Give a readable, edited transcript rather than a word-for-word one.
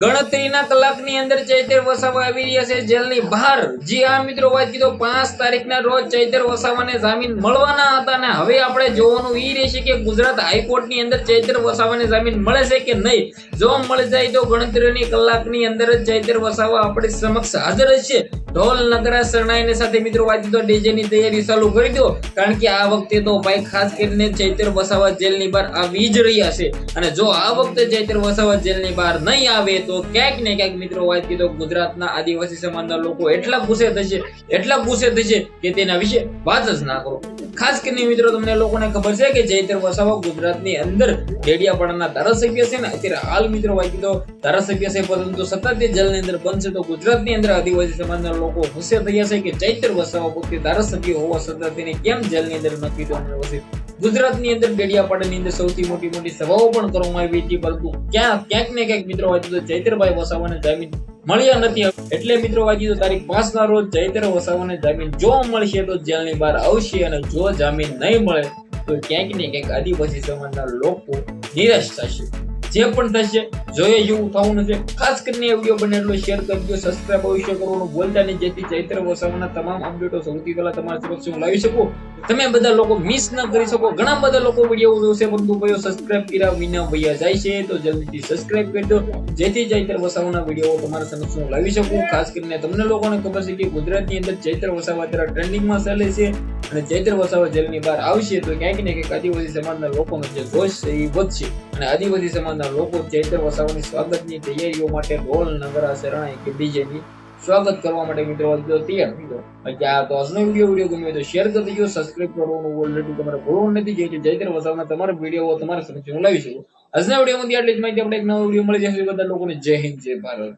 ગણતરીના કલાકની અંદર ચૈતર વસાવા આવી રહ્યા છે જેલની બહાર। જી હા મિત્રો, વાત કીધો 5 તારીખના રોજ ચૈતર વસાવાને જામીન મળવાના હતા ને હવે આપણે જોવાનું ઈ રહેશે કે ગુજરાત હાઈકોર્ટની અંદર ચૈતર વસાવાને જામીન મળે છે કે નહીં। જો મળી જાય તો ગણતરીની કલાકની અંદર જ ચૈતર વસાવા આપણી સમક્ષ હાજર છે। ઢોલ નગરા શરણાઈને સાથે મિત્રો વાત કીધો ડીજેની તૈયારી ચાલુ કરી દો, કારણ કે આ વખતે તો ભાઈ ખાસ કરીને ચૈતર વસાવા જેલની બહાર આવી જ રહ્યા છે। અને જો આ વખતે ચૈતર વસાવા જેલની બહાર નહીં આવે તો ક્યાંક ને ક્યાંક મિત્રો વાત કીધો ગુજરાતના આદિવાસી સમાજના લોકો એટલા ગુસ્સે થશે કે તેના વિશે વાત જ ના કરો। ખાસ કરીને મિત્રો તમને લોકોને ખબર છે કે ચૈતર વસાવા ગુજરાતની અંદર ડેડિયાપાડાના ધારાસભ્ય છે ને અત્યારે હાલ મિત્રો વાત કીધો ધારાસભ્ય છે, પરંતુ સતત તે જેલની અંદર બનશે તો ગુજરાતની અંદર આદિવાસી સમાજના લોકો ગુસ્સે થયા છે કે ચૈતર વસાવા પોતે ધારાસભ્ય હોવા છતાં તેને કેમ જેલની અંદર નથી તો ગુજરાતની અંદર ડેડિયાપાડાની અંદર સૌથી મોટી સભાઓ પણ કરવામાં આવી હતી, પરંતુ ક્યાંક ને ક્યાંક મિત્રો વાત કીધો ચૈતરભાઈ વસાવાને જામીન મળ્યા નથી। એટલે મિત્રો વાત કીધો તારીખ 5 ના રોજ ચૈતર વસાવાને જામીન જો મળશે તો જેલની બહાર આવશે, અને જો જામીન નહીં મળે તો ક્યાંક ને ક્યાંક આદિવાસી સમાજના લોકો નિરાશ થશે। જે પણ થશે જોઈએ જેવું થવાનું છે। ખાસ કરીને આ વિડીયો બને એટલો શેર કરજો, સબસ્ક્રાઇબ અવશ્ય કરવાનું ભૂલતા નહીં, જેથી ચૈતર વસાવાના તમામ અપડેટો સૌથી પહેલા તમારા સમક્ષ હું લાવી શકું, તમે બધા લોકો મિસ ન કરી શકો। ઘણા બધા લોકો વિડીયો જોશે પરંતુ ભાઈઓ સબસ્ક્રાઇબ કર્યા વિના ભૈયા જાય છે, તો જલ્દીથી સબસ્ક્રાઇબ કરી દો, જેથી ચૈતર વસાવાના વિડીયો તમારા સમક્ષ હું લાવી શકું। ખાસ કરીને તમને લોકોને ખબર છે કે ગુજરાતની અંદર ચૈતર વસાવા અત્યારે ટ્રેન્ડિંગમાં ચાલે છે, અને ચૈતર વસાવા જેલની બહાર આવશે તો ક્યાંક ને ક્યાંક આદિવાસી સમાજના લોકોનો જે જોશ છે એ વધશે, અને આદિવાસી સમાજના લોકો ચૈતર વસાવાની સ્વાગતની તૈયારીઓ માટે ઢોલ નગરા શરણાઈ કે ડીજેની સ્વાગત કરવા માટે મિત્રો તૈયાર થઈ જાઓ। તો આજનો વિડીયો ગમ્યો તો શેર કરી દેજો, સબસ્ક્રાઇબ કરવાનું ઓલરેડી તમારે ભૂલવું નથી, જેથી ચૈતર વસાવાના તમારા વિડીયો તમારા સમક્ષ હું લાવી શકું। આજના વિડીયોમાં આટલી જ માહિતી, આપણે એક નવો વિડીયો મળી જશે। બધા લોકોને જય હિન્દ જય ભારત।